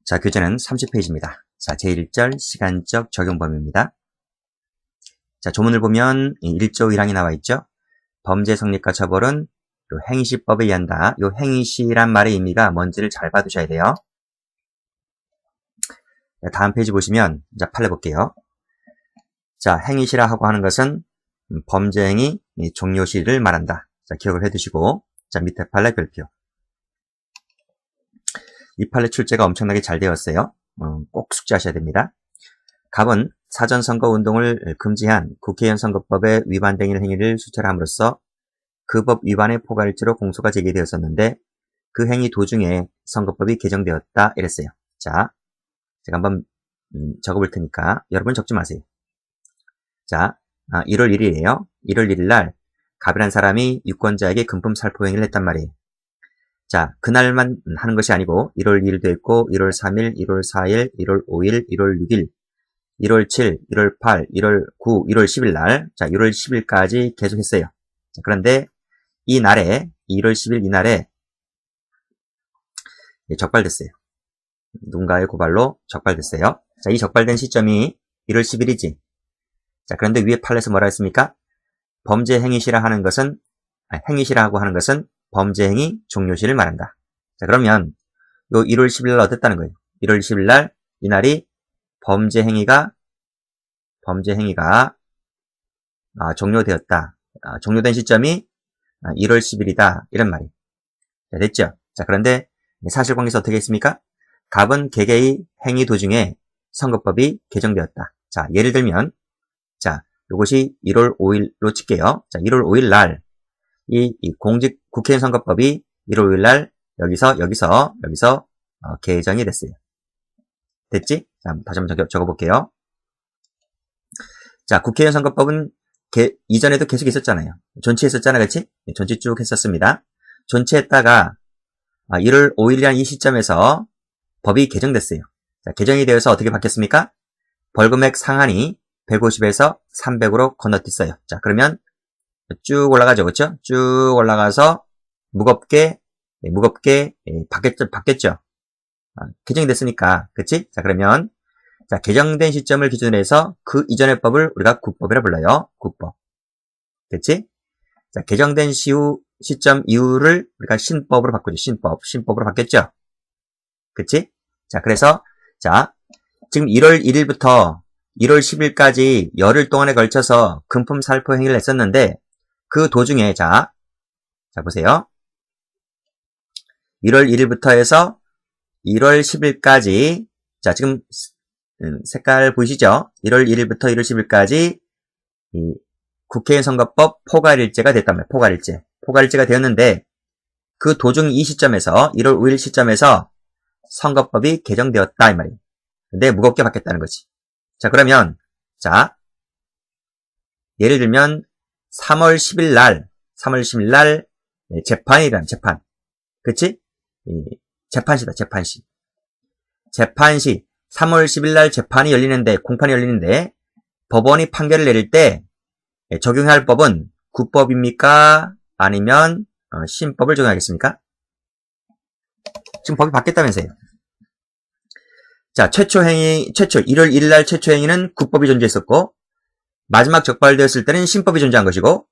자, 교재는 30페이지입니다. 자, 제1절 시간적 적용 범위입니다. 자, 조문을 보면 1조 1항이 나와 있죠. 범죄 성립과 처벌은 요 행위시법에 의한다. 요 행위시란 말의 의미가 뭔지를 잘 봐두셔야 돼요. 자, 다음 페이지 보시면 자, 판례 볼게요. 자, 행위시라 하고 하는 것은 범죄 행위 종료시를 말한다. 자, 기억을 해두시고 자, 밑에 판례 별표. 이 판례 출제가 엄청나게 잘 되었어요. 꼭 숙지하셔야 됩니다. 갑은 사전선거운동을 금지한 국회의원 선거법에 위반된 행위를 수찰함으로써 그 법 위반의 포괄일죄로 공소가 제기되었었는데 그 행위 도중에 선거법이 개정되었다 이랬어요. 자, 제가 한번 적어볼 테니까 여러분 적지 마세요. 자, 1월 1일이에요. 1월 1일 날 갑이란 사람이 유권자에게 금품 살포 행위를 했단 말이에요. 자, 그날만 하는 것이 아니고 1월 2일도 했고 1월 3일, 1월 4일, 1월 5일, 1월 6일, 1월 7, 1월 8, 1월 9, 1월 10일 날, 자, 1월 10일까지 계속 했어요. 자, 그런데 이 날에, 1월 10일 이 날에 적발됐어요. 누군가의 고발로 적발됐어요. 자, 이 적발된 시점이 1월 10일이지. 자, 그런데 위에 판례에서 뭐라 했습니까? 범죄 행위시라 하는 것은, 행위시라고 하는 것은 범죄 행위 종료시를 말한다. 자, 그러면 요 1월 10일 날 어땠다는 거예요? 1월 10일 날 이날이 범죄 행위가 종료되었다. 종료된 시점이 1월 10일이다. 이런 말이. 자, 됐죠? 자, 그런데 사실관계에서 어떻게 했습니까? 갑은 개개의 행위 도중에 선거법이 개정되었다. 자, 예를 들면, 자, 이것이 1월 5일로 칠게요. 자, 1월 5일 날, 이 공직 국회의원 선거법이 1월 5일 날 여기서 개정이 됐어요. 됐지? 자, 다시 한번 적어볼게요. 자, 국회의원 선거법은 이전에도 계속 있었잖아요. 존치했었잖아요. 그렇지? 존치 쭉 했었습니다. 존치했다가 1월 5일이라는 이 시점에서 법이 개정됐어요. 자, 개정이 되어서 어떻게 바뀌었습니까? 벌금액 상한이 150에서 300으로 건너뛰었어요. 자, 그러면 쭉 올라가죠. 그렇죠? 쭉 올라가서 무겁게 바뀌었죠. 개정이 됐으니까. 그치? 자, 그러면 자, 개정된 시점을 기준으로 해서 그 이전의 법을 우리가 국법이라 불러요. 국법. 그치? 자, 개정된 시점 이후를 우리가 신법으로 바꾸죠. 신법으로 바뀌었죠. 그치? 자, 그래서 자, 지금 1월 1일부터 1월 10일까지 열흘 동안에 걸쳐서 금품 살포 행위를 했었는데 그 도중에 자 보세요. 1월 1일부터 해서 1월 10일까지 자, 지금 색깔 보이시죠? 1월 1일부터 1월 10일까지 이 국회의원 선거법 포괄일제가 됐단 말이에요. 포괄일제가 되었는데 그 도중 이 시점에서 1월 5일 시점에서 선거법이 개정되었다 이 말이에요. 근데 무겁게 바뀌었다는 거지. 자, 그러면 자, 예를 들면 3월 10일 날 재판이란 재판. 그치? 재판시. 3월 10일 날 재판이 공판이 열리는데 법원이 판결을 내릴 때 적용할 법은 국법입니까? 아니면 신법을 적용하겠습니까? 지금 법이 바뀌었다면서요. 자, 1월 1일 날 최초 행위는 국법이 존재했었고 마지막 적발되었을 때는 신법이 존재한 것이고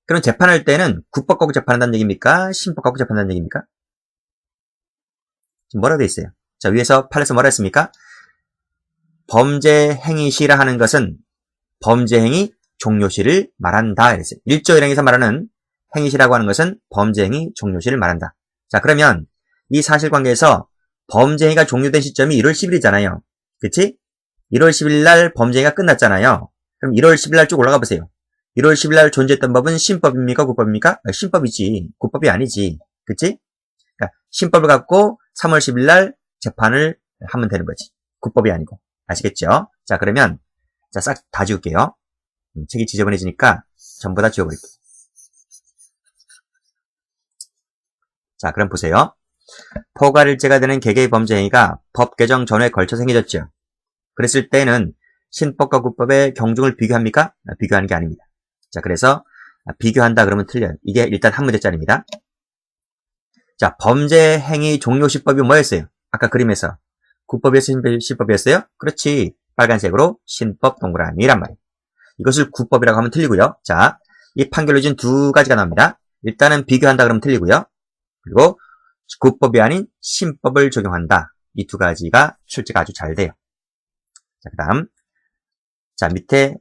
그럼 재판할 때는 국법 갖고 재판한다는 얘기입니까? 신법 갖고 재판한다는 얘기입니까? 지금 뭐라고 되어 있어요? 자, 위에서 판례에서 뭐라 했습니까? 범죄 행위시라 하는 것은 범죄 행위 종료시를 말한다. 이랬어요. 1조 1항에서 말하는 행위시라고 하는 것은 범죄 행위 종료시를 말한다. 자, 그러면 이 사실관계에서 범죄 행위가 종료된 시점이 1월 10일이잖아요. 그치? 1월 10일 날 범죄 행위가 끝났잖아요. 그럼 1월 10일 날 쭉 올라가 보세요. 1월 10일 날 존재했던 법은 신법입니까? 국법입니까? 신법이지. 국법이 아니지. 그치? 그러니까 신법을 갖고 3월 10일 날 재판을 하면 되는 거지. 국법이 아니고. 아시겠죠? 자, 그러면 자, 싹 다 지울게요. 책이 지저분해지니까 전부 다 지워버릴게요. 자, 그럼 보세요. 포괄일제가 되는 개개의 범죄 행위가 법 개정 전에 걸쳐 생겨졌죠. 그랬을 때는 신법과 국법의 경중을 비교합니까? 비교하는 게 아닙니다. 자, 그래서 비교한다 그러면 틀려요. 이게 일단 한 문제짜리입니다. 자, 범죄 행위 종료시법이 뭐였어요? 아까 그림에서 구법이었어요? 신법이었어요? 그렇지. 빨간색으로 신법 동그라미란 말이에요. 이것을 구법이라고 하면 틀리고요. 자, 이 판결로진 두 가지가 나옵니다. 일단은 비교한다 그러면 틀리고요. 그리고 구법이 아닌 신법을 적용한다. 이 두 가지가 출제가 아주 잘 돼요. 자, 그 다음. 자, 밑에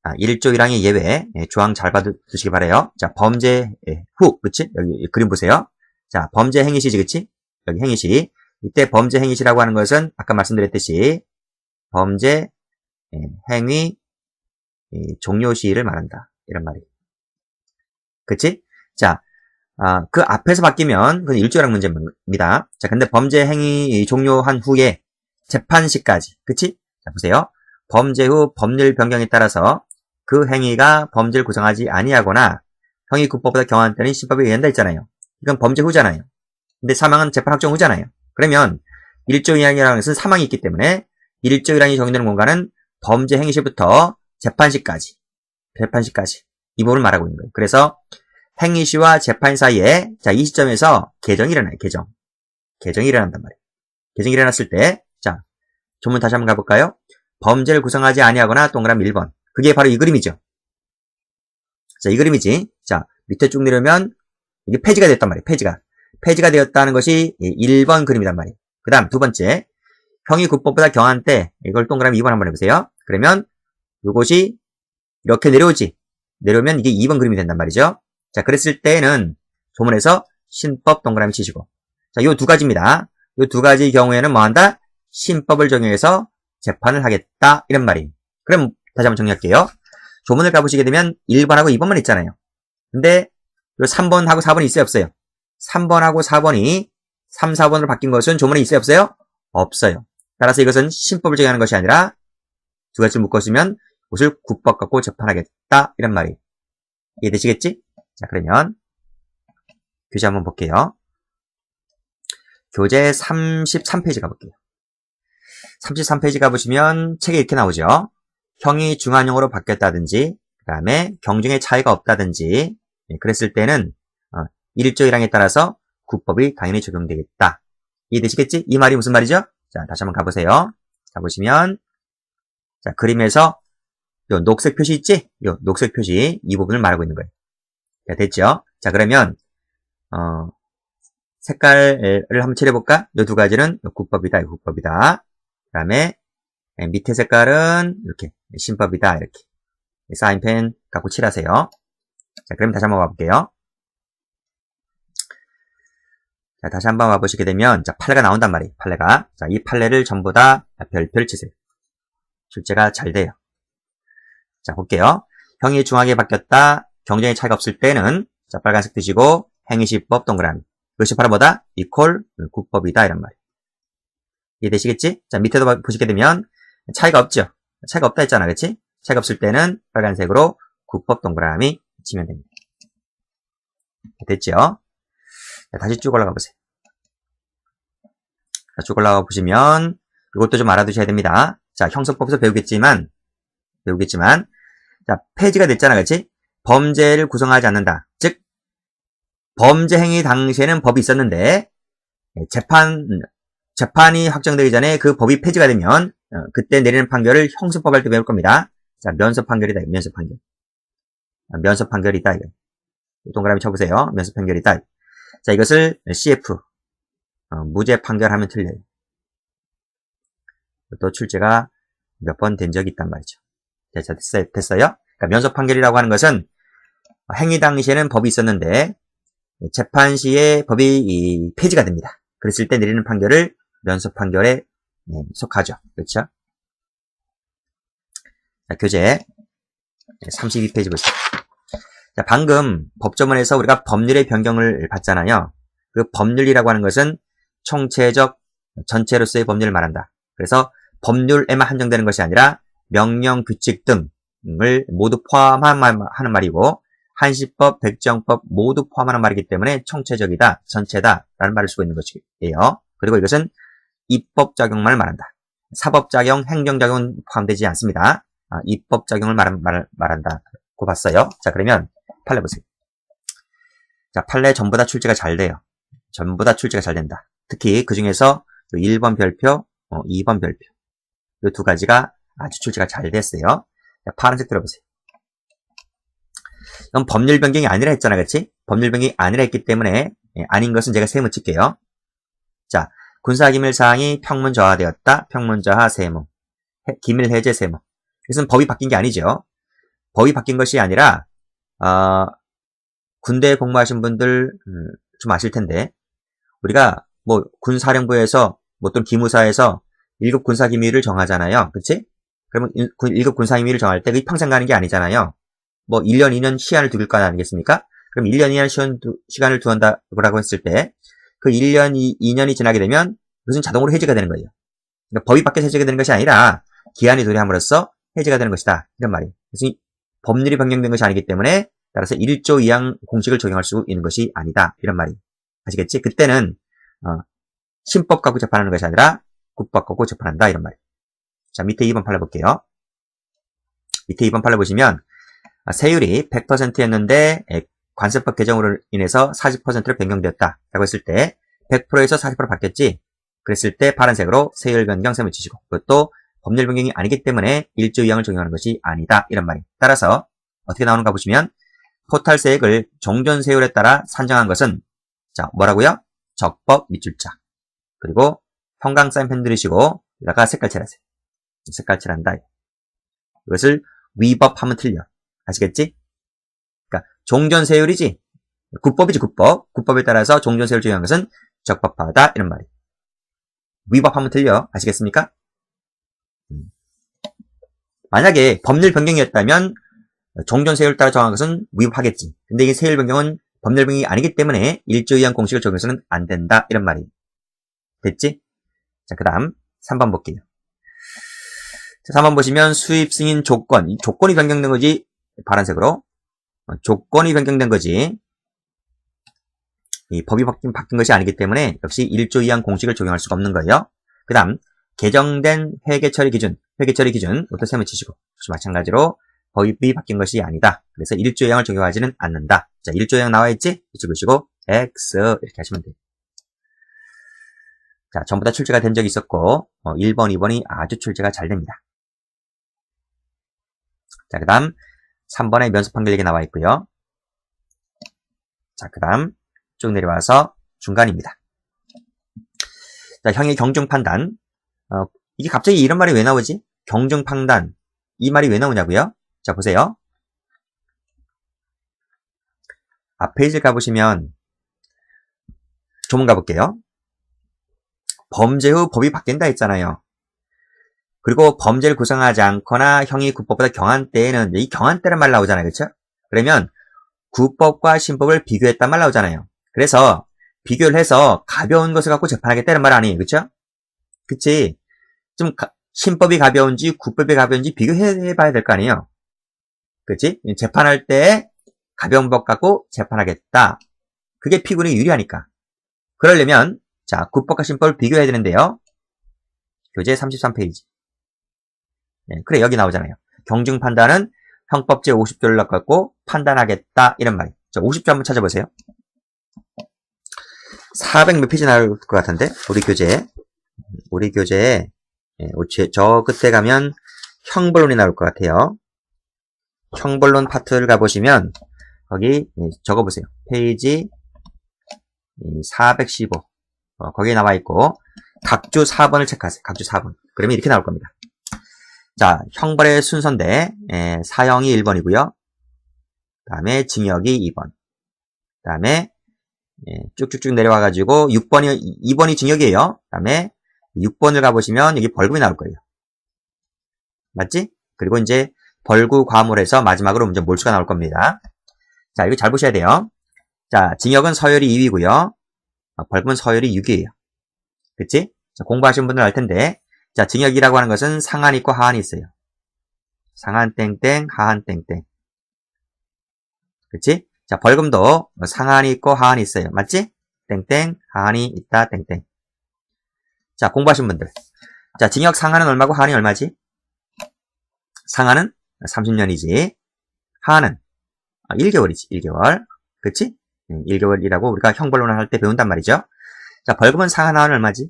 1조 1항의 예외 조항 잘 봐두시기 바라요. 자, 범죄 후, 그치? 여기 그림 보세요. 자, 범죄 행위시지, 그치? 여기 행위시. 이때 범죄 행위시라고 하는 것은 아까 말씀드렸듯이 범죄 행위 종료시를 말한다. 이런 말이에요. 그치? 자, 그 앞에서 바뀌면 그건 1조 1항 문제입니다. 자, 근데 범죄 행위 종료한 후에 재판시까지, 그치? 자, 보세요. 범죄 후 법률 변경에 따라서 그 행위가 범죄를 구성하지 아니하거나 형이 구법보다 경한 때는 신법에 의한다 했잖아요. 이건 범죄 후잖아요. 근데 사망은 재판 확정 후잖아요. 그러면 1조 2항이라는 것은 사망이 있기 때문에 1조 1항이 적용되는 공간은 범죄 행위 시부터 재판시까지 이 부분을 말하고 있는 거예요. 그래서 행위 시와 재판 사이에 자, 이 시점에서 개정이 일어나요. 개정이 일어난단 말이에요. 개정이 일어났을 때 자, 조문 다시 한번 가볼까요? 범죄를 구성하지 아니하거나 동그라미 1번. 그게 바로 이 그림이죠. 자, 이 그림이지. 자, 밑에 쭉 내려오면 이게 폐지가 됐단 말이에요. 폐지가 되었다는 것이 1번 그림이란 말이에요. 그 다음 두 번째. 형이 구법보다 경한 때 이걸 동그라미 2번 한번 해보세요. 그러면 이것이 이렇게 내려오지. 내려오면 이게 2번 그림이 된단 말이죠. 자, 그랬을 때는 조문에서 신법 동그라미 치시고. 자, 요 두 가지입니다. 요 두 가지 경우에는 뭐 한다? 신법을 적용해서 재판을 하겠다. 이런 말이에요. 그럼 다시 한번 정리할게요. 조문을 가보시게 되면 1번하고 2번만 있잖아요. 근데 요 3번하고 4번이 있어요? 없어요? 3번하고 4번이 3, 4번으로 바뀐 것은 조문에 있어요? 없어요? 없어요. 따라서 이것은 신법을 적용하는 것이 아니라 두 가지를 묶었으면 그것을 구법 갖고 재판하겠다. 이런 말이에요. 이해되시겠지? 자, 그러면 교재 한번 볼게요. 교재 33페이지 가볼게요. 33페이지 가보시면 책에 이렇게 나오죠. 형이 중한형으로 바뀌었다든지 그 다음에 경중에 차이가 없다든지 그랬을 때는 1조 1항에 따라서 구법이 당연히 적용되겠다. 이해되시겠지? 이 말이 무슨 말이죠? 자, 다시 한번 가보세요. 가보시면 자, 그림에서 요 녹색 표시 있지? 요 녹색 표시 이 부분을 말하고 있는 거예요. 자, 됐죠? 자, 그러면 색깔을 한번 칠해볼까? 요 두 가지는 구법이다. 구법이다. 그 다음에 밑에 색깔은 이렇게 신법이다. 이렇게 사인펜 갖고 칠하세요. 자, 그럼 다시 한번 와볼게요. 자, 다시 한번 와보시게 되면 자, 판례가 나온단 말이에요. 판례가. 자, 이 판례를 전부 다 별표를 치세요. 출제가 잘 돼요. 자, 볼게요. 형이 중하게 바뀌었다. 경쟁의 차이가 없을 때는 자, 빨간색 드시고 행위시법 동그라미. 이것이 바로 뭐다? 이퀄 구법이다. 이란 말이에요. 이해되시겠지? 자, 밑에도 보시게 되면 차이가 없죠? 차이가 없다 했잖아. 그치? 차이가 없을 때는 빨간색으로 구법 동그라미 치면 됩니다. 됐죠? 자, 다시 쭉 올라가 보세요. 자, 쭉 올라가 보시면 이것도 좀 알아두셔야 됩니다. 자, 형사법에서 배우겠지만 자, 폐지가 됐잖아. 그치? 범죄를 구성하지 않는다. 즉 범죄 행위 당시에는 법이 있었는데 재판이 확정되기 전에 그 법이 폐지가 되면 그때 내리는 판결을 형사법 할 때 배울 겁니다. 자, 면소 판결이다. 면소 판결. 면소 판결이다. 이거. 동그라미 쳐보세요. 면소 판결이다. 자, 이것을 CF 무죄 판결하면 틀려요. 또 출제가 몇 번 된 적이 있단 말이죠. 자, 됐어요? 그러니까 면소 판결이라고 하는 것은 행위 당시에는 법이 있었는데 재판 시에 법이 폐지가 됩니다. 그랬을 때 내리는 판결을 면소 판결에 속하죠. 그렇죠? 자, 교재 32페이지 보시죠. 자, 방금 법조문에서 우리가 법률의 변경을 봤잖아요. 그 법률이라고 하는 것은 총체적 전체로서의 법률을 말한다. 그래서 법률에만 한정되는 것이 아니라 명령, 규칙 등을 모두 포함하는 말이고 한시법, 백정법 모두 포함하는 말이기 때문에 총체적이다, 전체다 라는 말을 쓰고 있는 것이에요. 그리고 이것은 입법작용만을 말한다. 사법작용, 행정작용은 포함되지 않습니다. 입법작용을 말한다고 봤어요. 자, 그러면 판례 보세요. 자, 판례 전부 다 출제가 잘 돼요. 전부 다 출제가 잘 된다. 특히 그 중에서 또 1번 별표, 2번 별표. 이 두 가지가 아주 출제가 잘 됐어요. 자, 파란색 들어보세요. 이건 법률 변경이 아니라 했잖아, 그치? 법률 변경이 아니라 했기 때문에 아닌 것은 제가 세모 칠게요. 자, 군사기밀사항이 평문저하되었다. 평문저하 세모. 기밀 해제 세모. 이것은 법이 바뀐 게 아니죠. 법이 바뀐 것이 아니라 군대에 복무하신 분들 좀 아실 텐데 우리가 뭐 군사령부에서 뭐 또는 기무사에서 1급 군사기밀을 정하잖아요. 그치? 그러면 1급 군사기밀을 정할 때 그게 평생 가는 게 아니잖아요. 뭐 1년, 2년 시한을 두길 거 아니겠습니까? 그럼 1년, 2년 시간을 두었다고 했을 때 그 1년, 2년이 지나게 되면 그것은 자동으로 해제가 되는 거예요. 그러니까 법이 바뀌어서 해제가 되는 것이 아니라 기한이 도래함으로써 해제가 되는 것이다. 이런 말이에요. 그래서 법률이 변경된 것이 아니기 때문에 따라서 1조 2항 공식을 적용할 수 있는 것이 아니다. 이런 말이에요. 아시겠지? 그때는 신법 갖고 재판하는 것이 아니라 국법 갖고 재판한다. 이런 말이에요. 자, 밑에 2번 판례 볼게요. 밑에 2번 판례 보시면 세율이 100%였는데 관세법 개정으로 인해서 40%로 변경되었다. 라고 했을 때 100%에서 40% 바뀌었지? 그랬을 때 파란색으로 세율 변경 세모 치시고 그것도 법률 변경이 아니기 때문에 1조 2항을 적용하는 것이 아니다. 이런 말이에요. 따라서 어떻게 나오는가 보시면 토탈세액을 종전세율에 따라 산정한 것은 자 뭐라고요? 적법 밑줄자. 그리고 형광 사인펜 들으시고 여기다가 색깔 칠하세요. 색깔 칠한다. 이것을 위법하면 틀려. 아시겠지? 그러니까 종전세율이지. 국법이지 국법. 국법에 따라서 종전세율 적용한 것은 적법하다. 이런 말이에요. 위법하면 틀려. 아시겠습니까? 만약에 법률 변경이었다면 종전세율 따라 정한 것은 위법하겠지. 근데 이게 세율 변경은 법률 변경이 아니기 때문에 1조 2항 공식을 적용해서는 안 된다. 이런 말이에요. 됐지? 자, 그 다음 3번 볼게요. 자, 3번 보시면 수입 승인 조건. 이 조건이 변경된 거지. 파란색으로. 조건이 변경된 거지. 이 법이 바뀐 것이 아니기 때문에 역시 1조 2항 공식을 적용할 수가 없는 거예요. 그 다음 개정된 회계처리 기준. 회계처리 기준. 이것도 세모 치시고. 마찬가지로 법이 바뀐 것이 아니다. 그래서 1조 2항을 적용하지는 않는다. 자, 1조 2항 나와있지? 이쪽 보시고 X 이렇게 하시면 돼요. 자, 전부 다 출제가 된 적이 있었고 1번, 2번이 아주 출제가 잘 됩니다. 자, 그 다음 3번에 면접 판결 얘기 나와 있고요. 자, 그 다음 쭉 내려와서 중간입니다. 자, 형의 경중 판단. 이게 갑자기 이런 말이 왜 나오지? 경중 판단. 이 말이 왜 나오냐고요? 자, 보세요. 앞 페이지를 가보시면 조문 가볼게요. 범죄 후 법이 바뀐다 했잖아요. 그리고 범죄를 구성하지 않거나 형이 국법보다 경한 때에는 이 경한 때란 말 나오잖아요. 그렇죠? 그러면 국법과 신법을 비교했단 말 나오잖아요. 그래서 비교를 해서 가벼운 것을 갖고 재판하겠다는 말 아니에요. 그렇죠? 그치? 좀 신법이 가벼운지 국법이 가벼운지 비교해 봐야 될 거 아니에요. 그치? 재판할 때 가벼운 법 갖고 재판하겠다. 그게 피고인이 유리하니까. 그러려면 자, 국법과 신법을 비교해야 되는데요. 교재 33페이지. 네, 그래 여기 나오잖아요. 경중 판단은 형법 제50조를 갖고 판단하겠다 이런 말이에요. 자, 50조 한번 찾아보세요. 400 몇 페이지 나올 것 같은데 우리 교재에 저 끝에 가면 형벌론이 나올 것 같아요. 형벌론 파트를 가보시면 거기 적어보세요. 페이지 415 거기에 나와 있고 각주 4번을 체크하세요. 각주 4번. 그러면 이렇게 나올 겁니다. 자, 형벌의 순서인데 사형이 1번이고요. 그 다음에 징역이 2번. 그 다음에 쭉쭉쭉 내려와가지고 2번이 징역이에요. 그 다음에 6번을 가보시면 여기 벌금이 나올 거예요. 맞지? 그리고 이제 벌구 과몰에서 마지막으로 이제 몰수가 나올 겁니다. 자, 이거 잘 보셔야 돼요. 자, 징역은 서열이 2위고요. 벌금은 서열이 6위예요. 그치? 자, 공부하신 분들은 알 텐데 자, 징역이라고 하는 것은 상한이 있고 하한이 있어요. 상한 땡땡, 하한 땡땡. 그치? 자, 벌금도 상한이 있고 하한이 있어요. 맞지? 땡땡, 하한이 있다, 땡땡. 자, 공부하신 분들. 자, 징역 상한은 얼마고 하한이 얼마지? 상한은 30년이지. 하한은 1개월이지, 1개월. 그치? 1개월이라고 우리가 형벌론을 할 때 배운단 말이죠. 자, 벌금은 상한 하한 얼마지?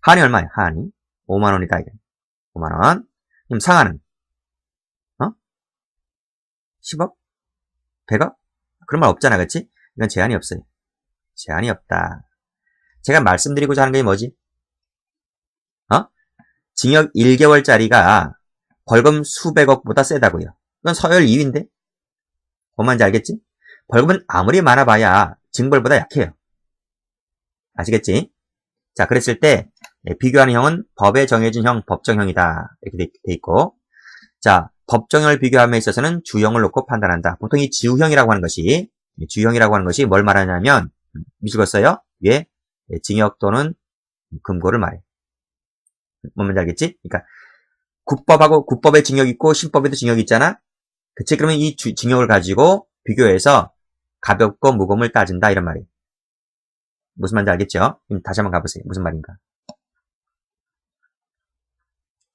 하한이 얼마야? 하한이 5만원이다. 이게 5만원. 그럼 상한은? 10억? 100억? 그런 말 없잖아, 그치? 이건 제한이 없어요. 제한이 없다. 제가 말씀드리고자 하는 게 뭐지? 징역 1개월짜리가 벌금 수백억보다 세다고요. 이건 서열 2위인데? 뭔 말인지 알겠지? 벌금은 아무리 많아봐야 징벌보다 약해요. 아시겠지? 자, 그랬을 때 비교하는 형은 법에 정해진 형, 법정형이다. 이렇게 돼 있고, 자, 법정형을 비교함에 있어서는 주형을 놓고 판단한다. 보통 이 주형이라고 하는 것이 뭘 말하냐면, 미죽었어요? 위에 징역 또는 금고를 말해. 뭔 말인지 알겠지? 그러니까 국법에 징역이 있고 신법에도 징역이 있잖아. 그치? 그러면 이 징역을 가지고 비교해서 가볍고 무거움을 따진다 이런 말이에요. 무슨 말인지 알겠죠? 다시 한번 가보세요. 무슨 말인가?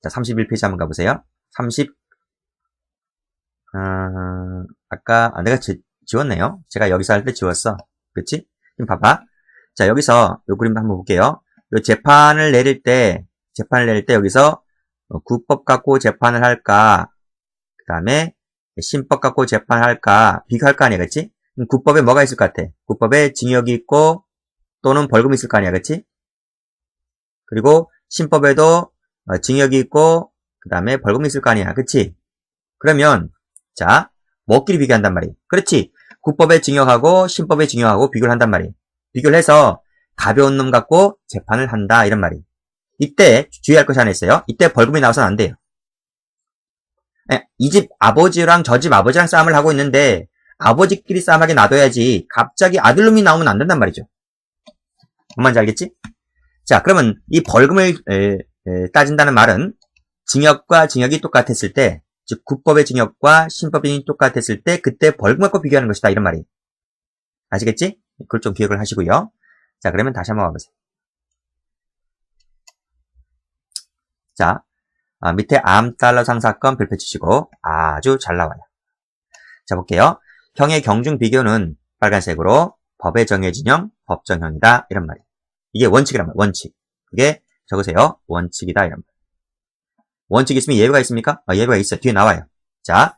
자, 31페이지 한번 가보세요. 아까 내가 지웠네요. 제가 여기서 할 때 지웠어. 그치? 지금 봐봐. 자, 여기서 요 그림 한번 볼게요. 요 재판을 내릴 때 여기서 국법 갖고 재판을 할까, 그 다음에 신법 갖고 재판을 할까 비교할 거 아니야, 그치? 그럼 국법에 뭐가 있을 것 같아? 국법에 징역이 있고 또는 벌금이 있을 거 아니야, 그치? 그리고 신법에도 징역이 있고 그 다음에 벌금이 있을 거 아니야, 그치? 그러면 자, 뭐끼리 비교한단 말이야? 그렇지. 국법의 징역하고 신법의 징역하고 비교를 한단 말이야. 비교를 해서 가벼운 놈 갖고 재판을 한다 이런 말이야. 이때 주의할 것이 하나 있어요. 이때 벌금이 나와서는 안 돼요. 이 집 아버지랑 저 집 아버지랑 싸움을 하고 있는데 아버지끼리 싸움하게 놔둬야지 갑자기 아들놈이 나오면 안 된단 말이죠. 뭔 말인지 알겠지? 자, 그러면 이 벌금을 따진다는 말은 징역과 징역이 똑같았을 때, 즉 국법의 징역과 신법의 징역이 똑같았을 때 그때 벌금 갖고 비교하는 것이다 이런 말이에요. 아시겠지? 그걸 좀 기억을 하시고요. 자, 그러면 다시 한번 와보세요. 자, 밑에 암달러상 사건 별표 치시고 아주 잘 나와요. 자, 볼게요. 형의 경중 비교는 빨간색으로 법에 정해진 형, 법정형이다 이런 말이에요. 이게 원칙이란 말이에요. 원칙. 그게 적으세요. 원칙이다 이런 말이에요. 원칙이 있으면 예외가 있습니까? 예외가 있어요. 뒤에 나와요. 자,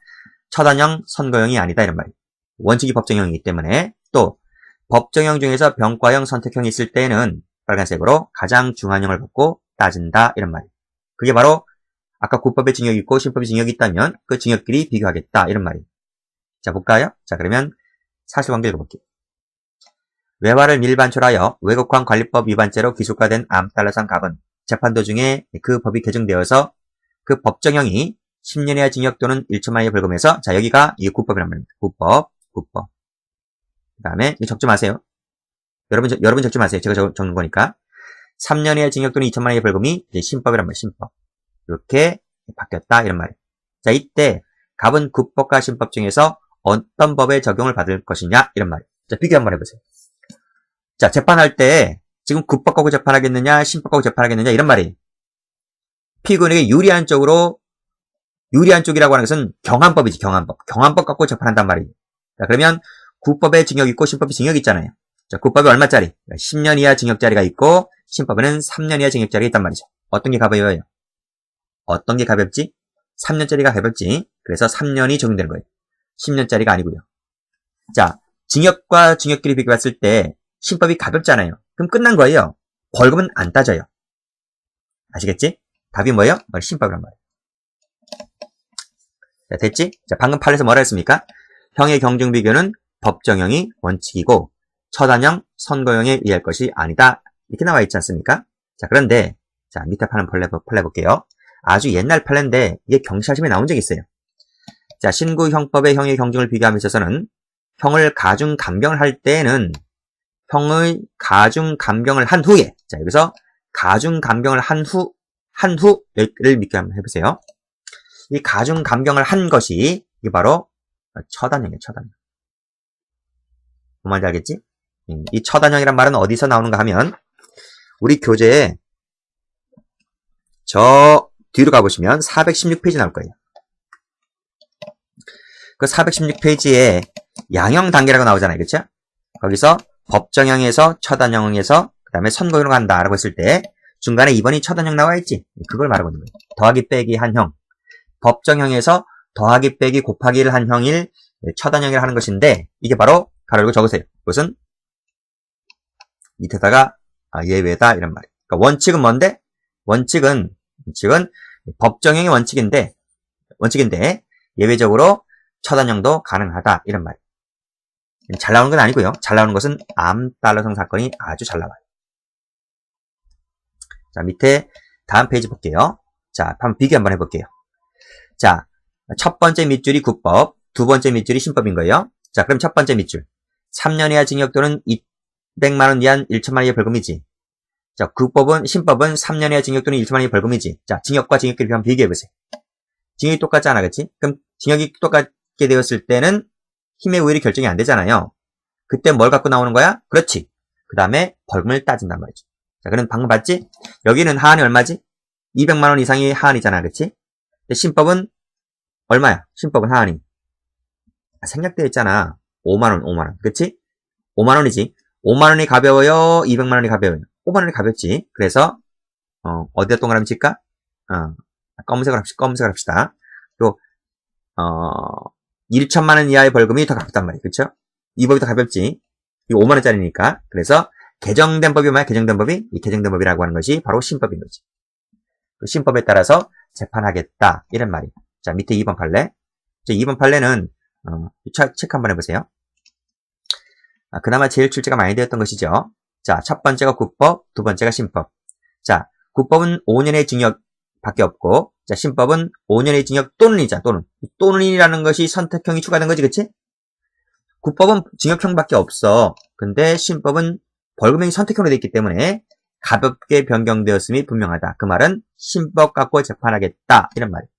처단형, 선고형이 아니다 이런 말이에요. 원칙이 법정형이기 때문에 또 법정형 중에서 병과형, 선택형이 있을 때는 빨간색으로 가장 중한형을 받고 따진다 이런 말이에요. 그게 바로 아까 국법에 징역이 있고 신법에 징역이 있다면 그 징역끼리 비교하겠다 이런 말이에요. 자, 볼까요? 자, 그러면 사실관계 읽어볼게요. 외화를 밀반출하여 외국환 관리법 위반죄로 기소가된 암달러상 갑은 재판 도중에 그 법이 개정되어서 그 법정형이 10년 이하 징역 또는 1천만 원의 벌금에서, 자, 여기가 이 국법이란 말입니다. 국법. 그 다음에 이거 적지 마세요. 여러분 적지 마세요. 제가 적는 거니까. 3년 이하 징역 또는 2천만 원의 벌금이 이제 신법이란 말이에요. 신법. 이렇게 바뀌었다 이런 말이에요. 자, 이때 갑은 국법과 신법 중에서 어떤 법의 적용을 받을 것이냐 이런 말이에요. 자, 비교 한번 해보세요. 자, 재판할 때 지금 국법 갖고 재판하겠느냐 신법 갖고 재판하겠느냐 이런 말이에요. 피고인에게 유리한 쪽이라고 하는 것은 경한법이지. 경한법 갖고 재판한단 말이에요. 자, 그러면 국법에 징역이 있고 신법에 징역이 있잖아요. 자, 국법에 얼마짜리? 10년 이하 징역짜리가 있고 신법에는 3년 이하 징역짜리가 있단 말이죠. 어떤 게 가벼워요? 어떤 게 가볍지? 3년짜리가 가볍지. 그래서 3년이 적용되는 거예요. 10년짜리가 아니고요. 자, 징역과 징역끼리 비교했을 때 신법이 가볍잖아요. 그럼 끝난 거예요. 벌금은 안 따져요. 아시겠지? 답이 뭐예요? 신법이란 말이에요. 자, 됐지? 자, 방금 판에서 뭐라 했습니까? 형의 경중 비교는 법정형이 원칙이고 처단형, 선고형에 의할 것이 아니다. 이렇게 나와 있지 않습니까? 자, 그런데 자, 밑에 판을 펼쳐볼게요. 아주 옛날 판례인데 이게 경찰심에 나온 적이 있어요. 자, 신구형법의 형의 경중을 비교함에 있어서는 형을 가중 감경을 할 때는 형의 가중 감경을 한 후에, 자, 여기서 가중 감경을 한 후를 믿게 한번 해보세요. 이 가중 감경을 한 것이 이게 바로 처단형이에요. 처단형. 뭔 말인지 알겠지? 이 처단형이란 말은 어디서 나오는가 하면 우리 교재에 저 뒤로 가보시면 416페이지 나올 거예요. 그 416페이지에 양형 단계라고 나오잖아요. 그렇죠? 거기서 법정형에서 처단형에서 그 다음에 선고형으로 간다라고 했을 때 중간에 2번이 처단형 나와 있지? 그걸 말하고 있는 거예요. 더하기 빼기 한 형. 법정형에서 더하기 빼기 곱하기를 한 형일 처단형이라 하는 것인데 이게 바로 가로 열고 적으세요. 이것은 밑에다가 예외다 이런 말이에요. 그러니까 원칙은 뭔데? 원칙은 법정형의 원칙인데 예외적으로 처단형도 가능하다 이런 말이에요. 잘 나오는 건 아니고요. 잘 나오는 것은 암달러성 사건이 아주 잘 나와요. 자, 밑에 다음 페이지 볼게요. 자, 한번 비교 한번 해볼게요. 자, 첫 번째 밑줄이 국법, 두 번째 밑줄이 신법인 거예요. 자, 그럼 첫 번째 밑줄. 3년 이하 징역 또는 200만원 이하 1천만원 이하 벌금이지. 자, 신법은 3년 이하 징역 또는 1천만원 이하 벌금이지. 자, 징역과 징역끼리 한번 비교해보세요. 징역이 똑같지 않아, 그치? 그럼 징역이 똑같게 되었을 때는 힘의 우위이 결정이 안 되잖아요. 그때 뭘 갖고 나오는 거야? 그렇지. 그 다음에 벌금을 따진단 말이지. 자, 그럼 방금 봤지? 여기는 하한이 얼마지? 200만원 이상이 하한이잖아, 그치? 근데 신법은 얼마야? 신법은 하한이. 생략되어 있잖아. 5만원. 그치? 5만원이지. 5만원이 가벼워요? 200만원이 가벼워요? 5만원이 가볍지. 그래서, 어디다 동그라미 칠까? 검은색을 합시다. 또, 1천만원 이하의 벌금이 더 가볍단 말이에요. 그쵸? 이 법이 더 가볍지. 이거 5만원짜리니까. 그래서, 개정된 법이 뭐야? 개정된 법이? 이 개정된 법이라고 하는 것이 바로 신법인 거지. 그 신법에 따라서 재판하겠다. 이런 말이에요. 자, 밑에 2번 판례. 자, 2번 판례는, 체크 한번 해보세요. 그나마 제일 출제가 많이 되었던 것이죠. 자, 첫 번째가 국법, 두 번째가 신법. 자, 국법은 5년의 징역밖에 없고, 자, 신법은 5년의 징역 또는이자, 또는이라는 것이 선택형이 추가된 거지, 그치? 국법은 징역형밖에 없어. 근데 신법은 벌금형이 선택형으로 되어 있기 때문에 가볍게 변경되었음이 분명하다. 그 말은 신법 갖고 재판하겠다. 이런 말이에요.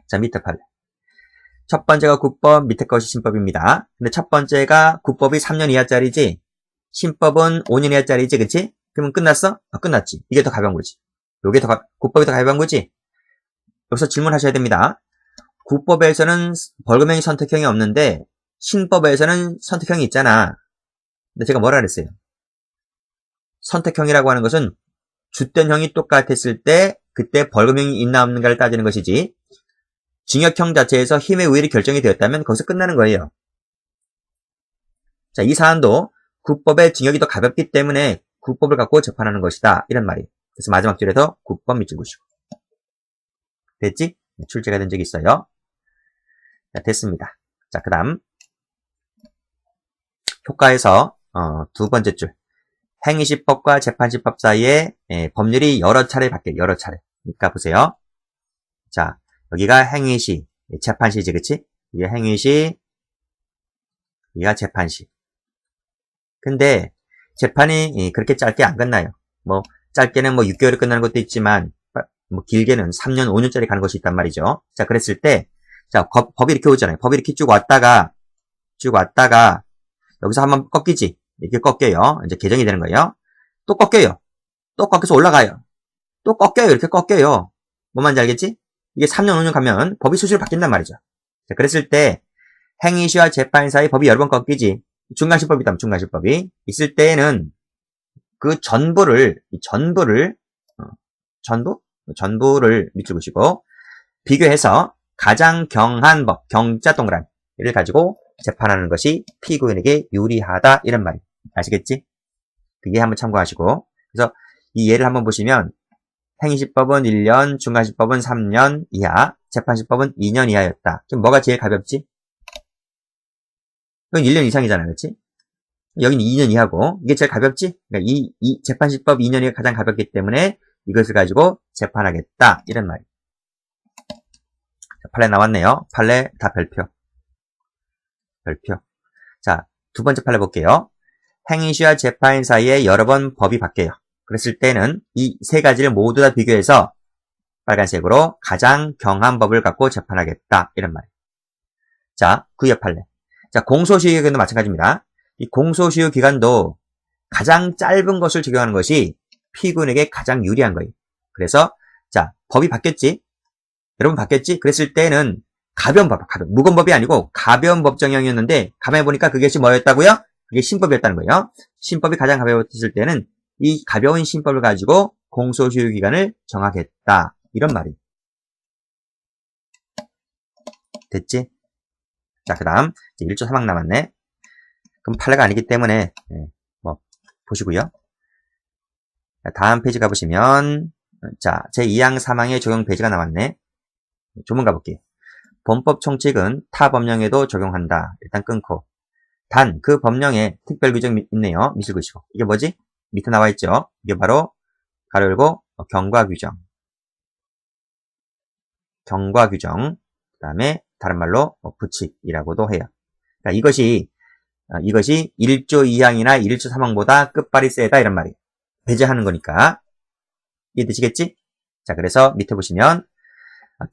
자, 밑에 판례. 첫 번째가 국법, 밑에 것이 신법입니다. 근데 첫 번째가 국법이 3년 이하짜리지, 신법은 5년 이하짜리지, 그치? 그러면 끝났어? 끝났지. 이게 더 가벼운 거지. 국법이 더 가벼운 거지? 여기서 질문하셔야 됩니다. 국법에서는 벌금형이 선택형이 없는데, 신법에서는 선택형이 있잖아. 근데 제가 뭐라 그랬어요? 선택형이라고 하는 것은 줏된 형이 똑같았을 때, 그때 벌금형이 있나 없는가를 따지는 것이지, 징역형 자체에서 힘의 우위이 결정이 되었다면 거기서 끝나는 거예요. 자, 이 사안도 국법의 징역이 더 가볍기 때문에 국법을 갖고 재판하는 것이다. 이런 말이에요. 그래서 마지막 줄에서 국법 밑줄 그으시고. 됐지? 출제가 된 적이 있어요. 자, 됐습니다. 자, 그 다음 효과에서 두 번째 줄. 행위시법과 재판시법 사이에 법률이 여러 차례 바뀌어요. 여러 차례. 그러니까 보세요. 자, 여기가 행위시, 재판시지, 그치? 이게 행위시, 여기가 재판시. 근데 재판이 그렇게 짧게 안 끝나요. 뭐 짧게는 6개월에 끝나는 것도 있지만 길게는 3년, 5년짜리 가는 것이 있단 말이죠. 자, 그랬을 때 자, 법이 이렇게 오잖아요. 법이 이렇게 쭉 왔다가 여기서 한번 꺾이지. 이렇게 꺾여요. 이제 개정이 되는 거예요. 또 꺾여요. 또 꺾여서 올라가요. 또 꺾여요. 이렇게 꺾여요. 뭔 말인지 알겠지? 이게 3년, 5년 가면 법이 수시로 바뀐단 말이죠. 자, 그랬을 때 행위시와 재판 사이 법이 여러 번 꺾이지. 중간시법이 있다면 중간시법이 있을 때에는 그 전부를 밑줄 그시고 비교해서 가장 경한 법, 경자 동그라미를 가지고 재판하는 것이 피고인에게 유리하다 이런 말이에요. 아시겠지? 그게 한번 참고하시고 그래서 이 예를 한번 보시면 행위시법은 1년, 중간시법은 3년 이하, 재판시법은 2년 이하였다. 그럼 뭐가 제일 가볍지? 이건 1년 이상이잖아, 그렇지? 여기는 2년 이하고 이게 제일 가볍지? 그러니까 이 재판시법 2년이 가장 가볍기 때문에 이것을 가지고 재판하겠다 이런 말이에요. 판례 나왔네요. 판례 다 별표. 자, 두 번째 판례 볼게요. 행위시와 재판인 사이에 여러 번 법이 바뀌어요. 그랬을 때는 이 세 가지를 모두 다 비교해서 빨간색으로 가장 경한 법을 갖고 재판하겠다 이런 말이에요. 자, 구역 판례. 자, 공소시효 기간도 마찬가지입니다. 이 공소시효 기간도 가장 짧은 것을 적용하는 것이 피고인에게 가장 유리한 거예요. 그래서 자, 법이 바뀌었지? 여러분 바뀌었지? 그랬을 때는 무거운 법이 아니고 가벼운 법정형이었는데 가만히 보니까 그것이 뭐였다고요? 그게 신법이었다는 거예요. 신법이 가장 가벼웠을 때는 이 가벼운 신법을 가지고 공소시효기간을 정하겠다. 이런 말이. 됐지? 자, 그 다음 1조 3항 남았네. 그럼 판례가 아니기 때문에 보시고요. 다음 페이지 가보시면 자, 제2항 3항의 적용 페이지가 남았네. 조문 가볼게요. 본법 총칙은 타 법령에도 적용한다. 일단 끊고. 단 그 법령에 특별 규정이 있네요. 미술 그시고. 이게 뭐지? 밑에 나와 있죠. 이게 바로 가로 열고 경과 규정. 경과 규정. 그 다음에 다른 말로 부칙이라고도 해요. 그러니까 이것이 1조 2항이나 1조 3항보다 끝발이 세다 이런 말이에요. 배제하는 거니까. 이해되시겠지? 자, 그래서 밑에 보시면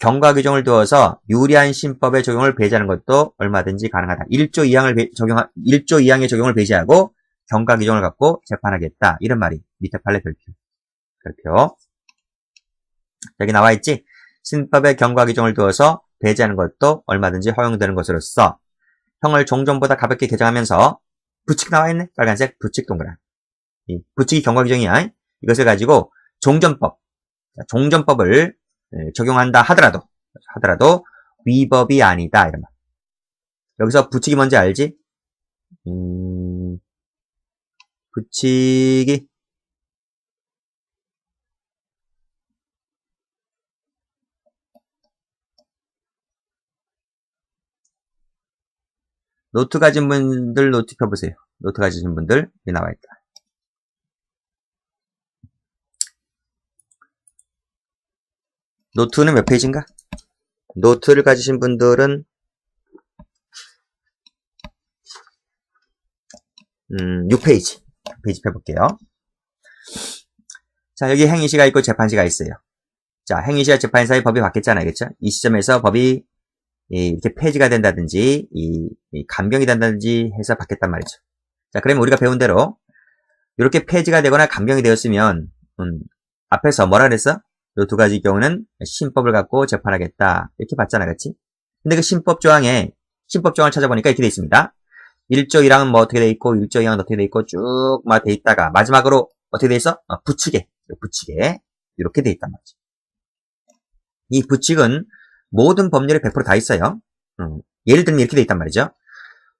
경과 규정을 두어서 유리한 신법의 적용을 배제하는 것도 얼마든지 가능하다. 1조 2항의 적용을 배제하고 경과 규정을 갖고 재판하겠다. 이런 말이 밑에 판례 별표. 여기 나와 있지? 신법의 경과 규정을 두어서 배제하는 것도 얼마든지 허용되는 것으로서 형을 종전보다 가볍게 개정하면서 부칙 나와 있네? 빨간색 부칙 동그란. 이 부칙이 경과 규정이야. 이것을 가지고 종전법을 적용한다 하더라도 위법이 아니다. 이런 말. 여기서 부칙이 뭔지 알지? 부칙이 노트 가진 분들 노트 펴보세요. 노트 가지신 분들 여기 나와 있다. 노트는 몇 페이지인가? 노트를 가지신 분들은 6페이지 펴볼게요. 자, 여기 행위시가 있고 재판시가 있어요. 자, 행위시와 재판시 사이 법이 바뀌었잖아요. 그렇죠? 이 시점에서 법이 이렇게 폐지가 된다든지 감경이 된다든지 해서 바뀌었단 말이죠. 자, 그러면 우리가 배운 대로 이렇게 폐지가 되거나 감경이 되었으면 앞에서 뭐라 그랬어? 이 두 가지 경우는 신법을 갖고 재판하겠다. 이렇게 봤잖아, 그렇지? 근데 그 신법 조항을 찾아보니까 이렇게 돼 있습니다. 1조 1항은 뭐 어떻게 돼 있고, 1조 2항은 어떻게 돼 있고, 쭉 막 돼 있다가, 마지막으로 어떻게 돼 있어? 부칙에. 이렇게 돼 있단 말이죠. 이 부칙은 모든 법률에 100% 다 있어요. 예를 들면 이렇게 돼 있단 말이죠.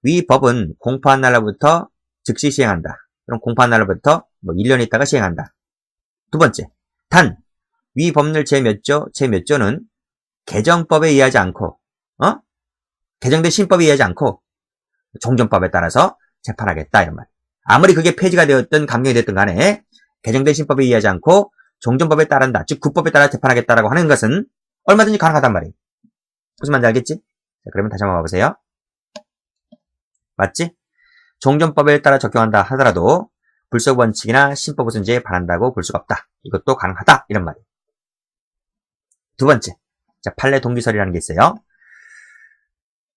위 법은 공포한 날로부터 즉시 시행한다. 그럼 공포한 날로부터 1년 있다가 시행한다. 두 번째, 단 위 법률 제 몇 조는 개정법에 의하지 않고, 개정된 신법에 의하지 않고 종전법에 따라서 재판하겠다 이런 말. 아무리 그게 폐지가 되었든 감경이 됐든 간에 개정된 신법에 의하지 않고 종전법에 따른다. 즉 국법에 따라 재판하겠다라고 하는 것은 얼마든지 가능하단 말이에요. 무슨 말인지 알겠지? 자, 그러면 다시 한번 봐보세요. 맞지? 종전법에 따라 적용한다 하더라도 불속원칙이나 신법우선제에 반한다고 볼 수가 없다. 이것도 가능하다. 이런 말이에요. 두 번째, 자, 판례 동기설이라는 게 있어요.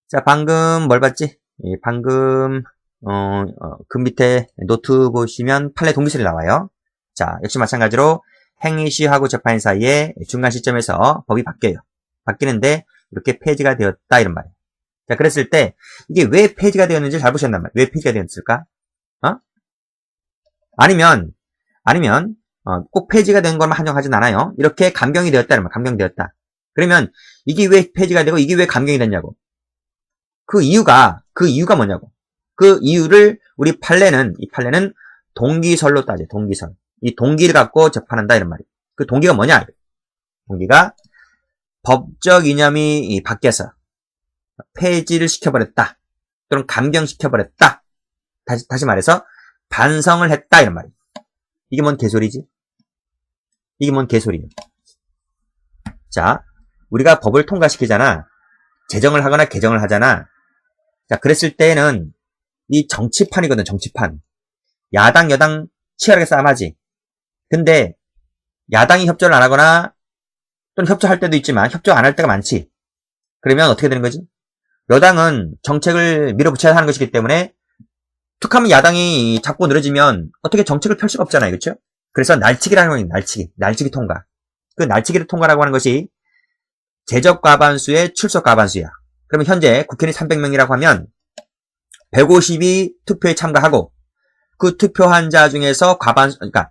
자, 방금 뭘 봤지? 방금 그 밑에 노트 보시면 판례 동기설이 나와요. 자, 역시 마찬가지로 행위시하고 재판 사이에 중간 시점에서 법이 바뀌어요. 바뀌는데 이렇게 폐지가 되었다 이런 말이에요. 자, 그랬을 때 이게 왜 폐지가 되었는지 잘 보셨단 말이에요. 왜 폐지가 되었을까? 아니면 꼭 폐지가 된 것만 한정하진 않아요. 이렇게 감경이 되었다 이런 말. 감경되었다. 그러면 이게 왜 폐지가 되고 이게 왜 감경이 됐냐고. 그 이유가 뭐냐고. 그 이유를 이 판례는 동기설로 따져. 동기설. 이 동기를 갖고 재판한다 이런 말이에요. 그 동기가 뭐냐? 동기가 법적 이념이 바뀌어서 폐지를 시켜버렸다. 또는 감경시켜버렸다. 다시 말해서 반성을 했다 이런 말이에요. 이게 뭔 개소리지? 이게 뭔 개소리예요? 자, 우리가 법을 통과시키잖아. 제정을 하거나 개정을 하잖아. 자, 그랬을 때는 이 정치판이거든, 정치판. 야당, 여당 치열하게 싸움하지. 근데 야당이 협조를 안 하거나 또는 협조할 때도 있지만 협조 안 할 때가 많지. 그러면 어떻게 되는 거지? 여당은 정책을 밀어붙여야 하는 것이기 때문에 툭하면 야당이 잡고 늘어지면 어떻게 정책을 펼 수가 없잖아요. 그렇죠? 그래서 날치기라는 거예요. 날치기 통과. 그 날치기를 통과라고 하는 것이 제적 과반수의 출석 과반수야. 그러면 현재 국회의원이 300명이라고 하면 150이 투표에 참가하고 그 투표한 자 중에서 그러니까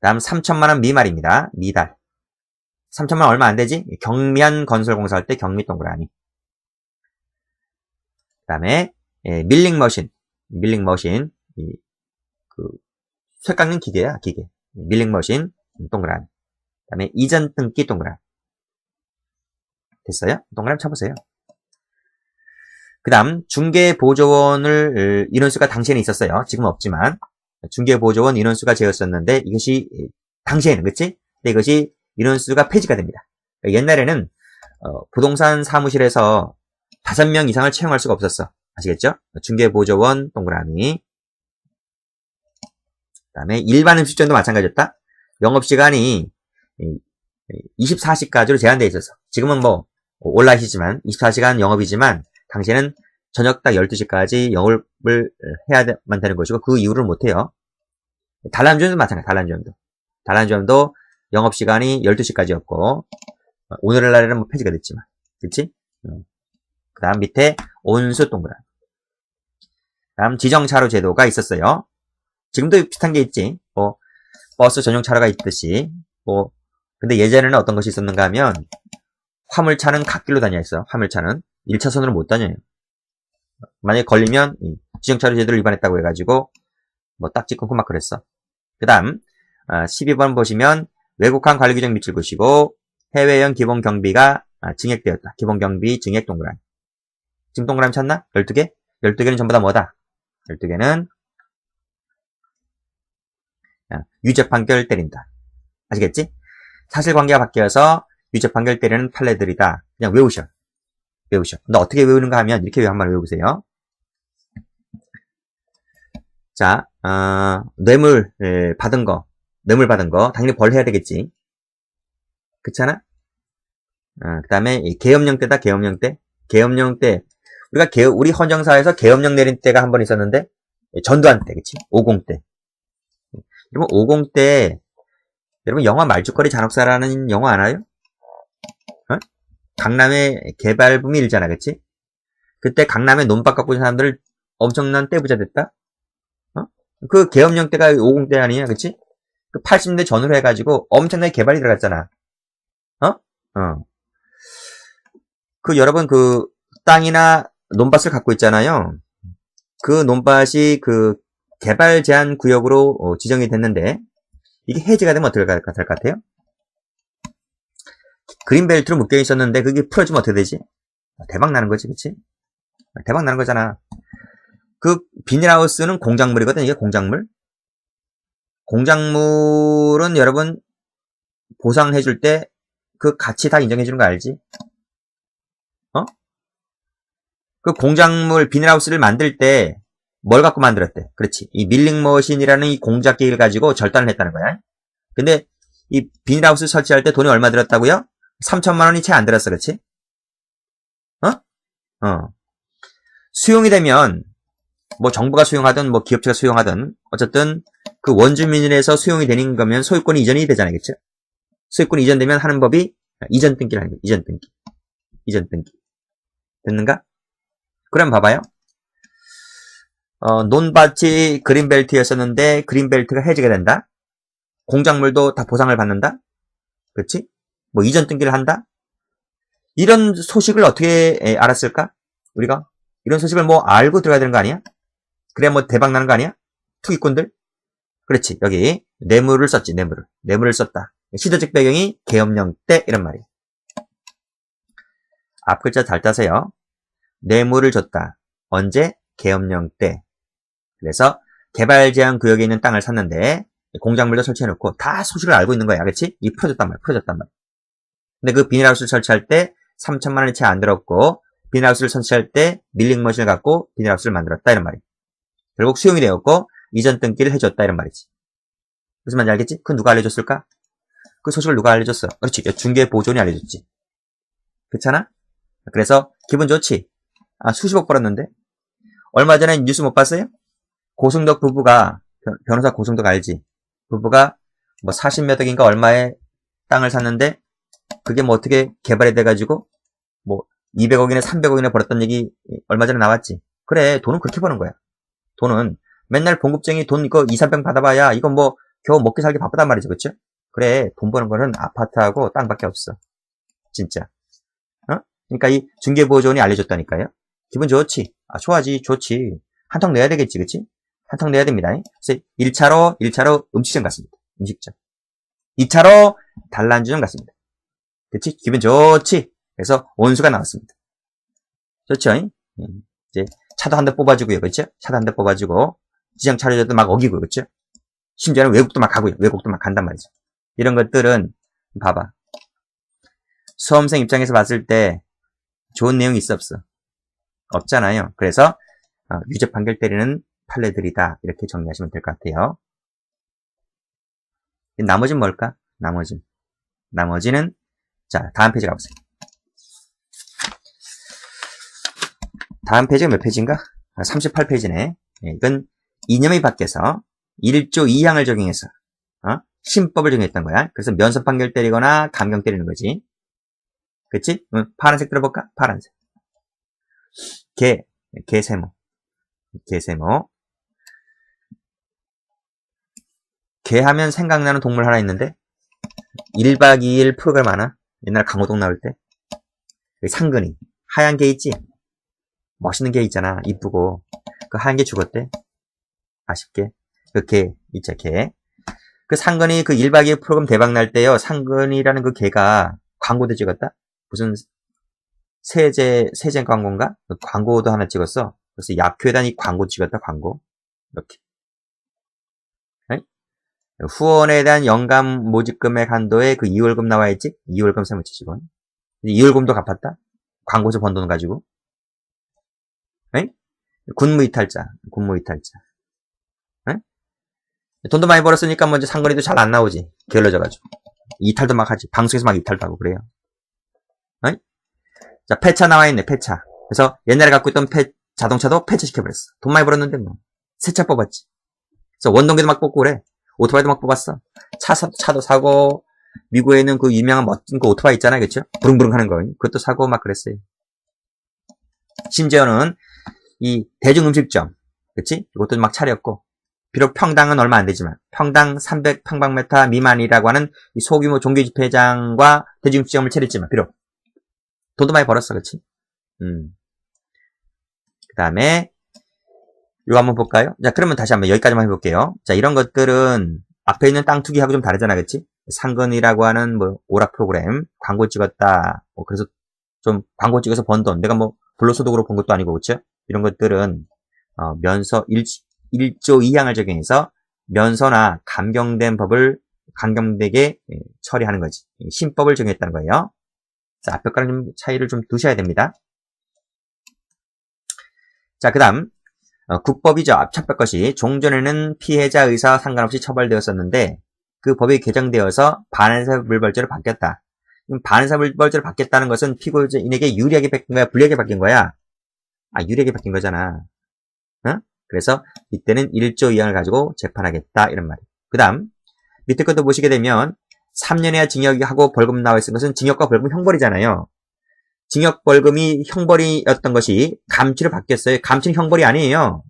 다음 3천만 원 미말입니다. 미달. 3천만 원 얼마 안 되지? 경미한 건설공사 할 때 경미 동그라미. 그 다음에 밀링머신. 밀링머신. 쇠 깎는 기계야, 기계. 밀링머신 동그라미. 그 다음에 이전 등기 동그라미. 됐어요? 동그라미 쳐보세요. 그 다음 중개보조원을 인원수가 당시에는 있었어요. 지금은 없지만 중개보조원 인원수가 제였었는데 이것이 당시에는 그치? 근데 이것이 인원수가 폐지가 됩니다. 옛날에는 부동산 사무실에서 5명 이상을 채용할 수가 없었어. 아시겠죠? 중개보조원 동그라미. 그 다음에 일반 음식점도 마찬가지였다. 영업시간이 24시까지로 제한되어 있어서 지금은 뭐 온라인이지만 24시간 영업이지만 당시에는 저녁 딱 12시까지 영업을 해야만 되는 것이고 그 이후를 못해요. 단란주점도 마찬가지. 단란주점도 영업시간이 12시까지였고 오늘날에는 뭐 폐지가 됐지만 그치? 그 다음 밑에 온수 동그라미. 다음 지정차로 제도가 있었어요. 지금도 비슷한 게 있지. 뭐 버스 전용 차로가 있듯이 뭐 근데 예전에는 어떤 것이 있었는가 하면 화물차는 갓길로 다녀야 했어. 화물차는 1차선으로 못 다녀요. 만약에 걸리면 지정차로 제도를 위반했다고 해가지고 뭐 딱지 끊고 막 그랬어. 그 다음 12번 보시면 외국항 관리규정 밑줄 보시고 해외여행 기본경비가 증액되었다. 기본경비 증액 동그라미. 지금 동그라미 찾나? 12개? 12개는 전부 다 뭐다? 12개는 유죄 판결 때린다. 아시겠지? 사실관계가 바뀌어서 유죄 판결 때리는 판례들이다. 그냥 외우셔. 근데 어떻게 외우는가 하면 이렇게 한번 외우세요. 자, 뇌물 받은 거 당연히 벌해야 되겠지. 그렇잖아? 그 다음에 계엄령 때다. 계엄령 때 우리 헌정사에서 계엄령 내린 때가 한 번 있었는데 전두환 때, 그치? 50 때. 여러분 50 때 여러분 영화 말죽거리 잔혹사라는 영화 알아요? 강남의 개발붐이 일잖아, 그치? 그때 강남에 논밭 갖고 있는 사람들 엄청난 떼부자 됐다? 그 계엄령 때가 50 때 아니냐, 그치? 그 80년대 전후로 해가지고 엄청나게 개발이 들어갔잖아. 그 여러분 그 땅이나 논밭을 갖고 있잖아요. 그 논밭이 그 개발 제한 구역으로 지정이 됐는데 이게 해제가 되면 어떻게 될 것 같아요? 그린벨트로 묶여 있었는데 그게 풀어지면 어떻게 되지? 대박 나는 거지, 그치? 대박 나는 거잖아. 그 비닐하우스는 공작물이거든. 이게 공작물. 공작물은 여러분 보상해줄 때 그 가치 다 인정해주는 거 알지? 그 공작물 비닐하우스를 만들 때 뭘 갖고 만들었대? 그렇지. 이 밀링머신이라는 이 공작기를 가지고 절단을 했다는 거야. 근데 이 비닐하우스 설치할 때 돈이 얼마 들었다고요? 3천만 원이 채 안 들었어, 그렇지? 수용이 되면 뭐 정부가 수용하든 뭐 기업체가 수용하든 어쨌든 그 원주민에서 수용이 되는 거면 소유권이 이전이 되잖아요, 그렇죠? 소유권이 이전되면 하는 법이 이전 등기를 하는 거예요. 이전 등기. 됐는가? 그럼 봐봐요. 논밭이 그린벨트였었는데 그린벨트가 해제가 된다. 공작물도 다 보상을 받는다. 그렇지? 뭐 이전 등기를 한다. 이런 소식을 어떻게 알았을까? 우리가 이런 소식을 뭐 알고 들어가야 되는 거 아니야? 그래야 뭐 대박 나는 거 아니야? 투기꾼들? 그렇지. 여기 뇌물을 썼지. 뇌물을 썼다. 시대적 배경이 계엄령 때 이런 말이에요. 앞 글자 잘 따세요. 뇌물을 줬다. 언제? 계엄령 때. 그래서 개발 제한 구역에 있는 땅을 샀는데 공작물도 설치해놓고 다 소식을 알고 있는 거야. 그렇지? 이 풀어줬단 말이야. 근데 그 비닐하우스를 설치할 때 3천만 원이 채 안 들었고 비닐하우스를 설치할 때 밀링머신을 갖고 비닐하우스를 만들었다 이런 말이야. 결국 수용이 되었고 이전 등기를 해줬다 이런 말이지. 무슨 말인지 알겠지? 그건 누가 알려줬을까? 그 소식을 누가 알려줬어? 그렇지. 중개보조원이 알려줬지. 그렇잖아? 그래서 기분 좋지? 수십억 벌었는데? 얼마 전에 뉴스 못 봤어요? 고승덕 부부가, 변호사 고승덕 알지? 부부가 뭐 40몇 억인가 얼마에 땅을 샀는데 그게 뭐 어떻게 개발이 돼가지고 뭐 200억이나 300억이나 벌었던 얘기 얼마 전에 나왔지. 그래, 돈은 그렇게 버는 거야. 돈은 맨날 봉급쟁이 돈 이거 2, 300 받아봐야 이건 뭐 겨우 먹기 살기 바쁘단 말이죠. 그쵸? 그래, 돈 버는 거는 아파트하고 땅밖에 없어. 진짜. 어? 그러니까 이 중개보조원이 알려줬다니까요. 기분 좋지? 아, 좋아지, 좋지. 한턱 내야 되겠지, 그치? 한턱 내야 됩니다. 그래서 1차로 음식점 갔습니다. 음식점. 2차로 단란주점 갔습니다. 그치? 기분 좋지? 그래서 원수가 나왔습니다. 좋죠? 이제 차도 한 대 뽑아주고요. 그쵸? 차도 한 대 뽑아주고 지정 차려줘도 막 어기고, 그쵸? 심지어는 외국도 막 가고요. 외국도 막 간단 말이죠. 이런 것들은 봐봐. 수험생 입장에서 봤을 때 좋은 내용이 있어 없어? 없잖아요. 그래서 유죄 판결 때리는 판례들이다. 이렇게 정리하시면 될 것 같아요. 나머지는 뭘까? 나머지는 자, 다음 페이지 가보세요. 다음 페이지가 몇 페이지인가? 38페이지네. 이건 이념이 밖에서 1조 2항을 적용해서 신법을 적용했던 거야. 그래서 면서 판결 때리거나 감경 때리는 거지. 그치? 파란색 들어볼까? 파란색. 개세모. 개 하면 생각나는 동물 하나 있는데 1박 2일 프로그램 하나? 옛날 강호동 나올 때 상근이 하얀 개 있지? 멋있는 개 있잖아. 이쁘고 그 하얀 개 죽었대. 아쉽게. 그 개 있죠. 개. 그 상근이 그 1박 2일 프로그램 대박 날 때요. 상근이라는 그 개가 광고도 찍었다. 무슨 세제 광고인가? 그 광고도 하나 찍었어. 그래서 약효에다 이 광고 찍었다. 광고. 이렇게. 네? 후원에 대한 연간 모집금액 한도에 그 2월금 나와 있지? 2월금 세무치직원. 2월금도 갚았다. 광고에서 번 돈 가지고. 네? 군무이탈자. 네? 돈도 많이 벌었으니까 먼저 상근이도 잘 안 나오지. 게을러져가지고. 이탈도 막 하지. 방송에서 막 이탈도 하고 그래요. 네? 자, 폐차 나와 있네. 폐차. 그래서 옛날에 갖고 있던 자동차도 폐차시켜버렸어. 돈 많이 벌었는데 뭐. 새 차 뽑았지. 그래서 원동기도 막 뽑고 그래. 오토바이도 막 뽑았어. 차도 사고, 미국에는 그 유명한 멋진 그 오토바이 있잖아요. 그쵸? 부릉부릉 하는 거. 그것도 사고 막 그랬어요. 심지어는 이 대중음식점. 그치? 이것도 막 차렸고. 비록 평당은 얼마 안 되지만, 평당 300평방미터 미만이라고 하는 이 소규모 종교집회장과 대중음식점을 차렸지만, 비록. 돈도 많이 벌었어. 그치? 그 다음에, 이거 한번 볼까요? 자, 그러면 다시 한번 여기까지만 해볼게요. 자, 이런 것들은 앞에 있는 땅 투기하고 좀 다르잖아, 그치? 상근이라고 하는 뭐 오락 프로그램, 광고 찍었다. 뭐 그래서 좀 광고 찍어서 번 돈, 내가 뭐 불로소득으로 번 것도 아니고, 그쵸? 이런 것들은 면서 1조 2항을 적용해서 면서나 감경되게 처리하는 거지. 신법을 적용했다는 거예요. 자, 앞에 거랑 좀 차이를 좀 두셔야 됩니다. 자, 그 다음 국법이죠. 앞차별 것이 종전에는 피해자 의사와 상관없이 처벌되었었는데 그 법이 개정되어서 반환사불벌죄로 바뀌었다. 반환사불벌죄로 바뀌었다는 것은 피고인에게 유리하게 바뀐 거야? 불리하게 바뀐 거야? 유리하게 바뀐 거잖아. 그래서 이때는 1조 2항을 가지고 재판하겠다 이런 말이에요. 그 다음 밑에 것도 보시게 되면 3년 이하 징역하고 벌금 나와 있는 것은 징역과 벌금 형벌이잖아요. 징역 벌금이 형벌이었던 것이 감치로 바뀌었어요. 감치는 형벌이 아니에요.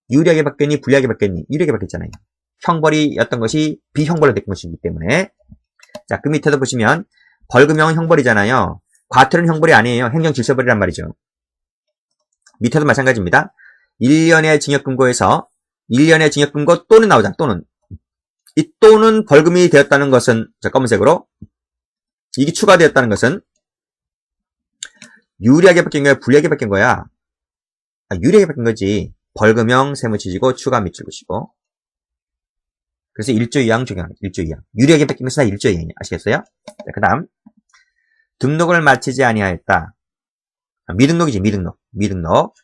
유리하게 바뀌었니? 불리하게 바뀌었니? 유리하게 바뀌었잖아요. 형벌이었던 것이 비형벌로 된 것이기 때문에. 자, 그 밑에도 보시면 벌금형은 형벌이잖아요. 과태료는 형벌이 아니에요. 행정질서벌이란 말이죠. 밑에도 마찬가지입니다. 1년의 징역금고에서 1년의 징역금고 또는 나오잖아. 또는. 이 또는 벌금이 되었다는 것은 자, 검은색으로 이게 추가되었다는 것은 유리하게 바뀐 거야? 불리하게 바뀐 거야? 유리하게 바뀐 거지. 벌금형 세무치지고 추가 밑줄긋이고. 그래서 1조 2항 적용합니다. 1조 2항. 유리하게 바뀐 것은 다 1조 2항이야. 아시겠어요? 자, 그 다음 등록을 마치지 아니하였다. 미등록이지. 미등록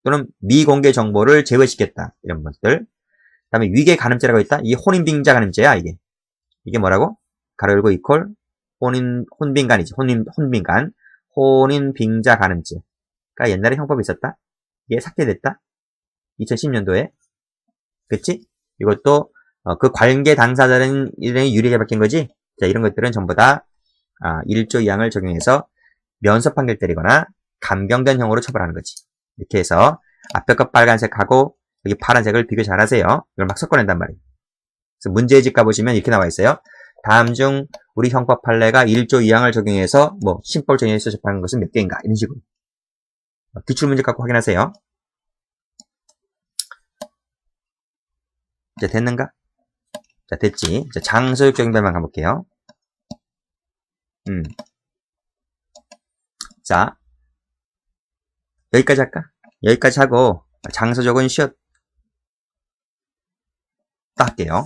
또는 미공개 정보를 제외시켰다. 이런 것들. 그 다음에 위계 간음죄라고 있다. 이게 혼인빙자 간음죄야. 이게 뭐라고? 가로 열고 이퀄 혼빈간이지. 혼빈간. 혼인빙자 간음죄가 옛날에 형법이 있었다. 이게 삭제됐다. 2010년도에. 그치? 이것도 그 관계 당사자는 유리하게 바뀐 거지. 자, 이런 것들은 전부 다 1조 2항을 적용해서 면서 판결 때리거나 감경된 형으로 처벌하는 거지. 이렇게 해서 앞에 거 빨간색하고 여기 파란색을 비교 잘 하세요. 이걸 막 섞어낸단 말이에요. 그래서 문제집 가보시면 이렇게 나와 있어요. 다음 중 우리 형법 판례가 1조 2항을 적용해서 뭐 심법을 정의해서 접하는 것은 몇 개인가 이런 식으로 기출문제 갖고 확인하세요. 이제 됐는가? 자, 됐지. 자, 장소역 적용변만 가볼게요. 자, 여기까지 할까? 여기까지 하고 장소적은 쉬었다 할게요.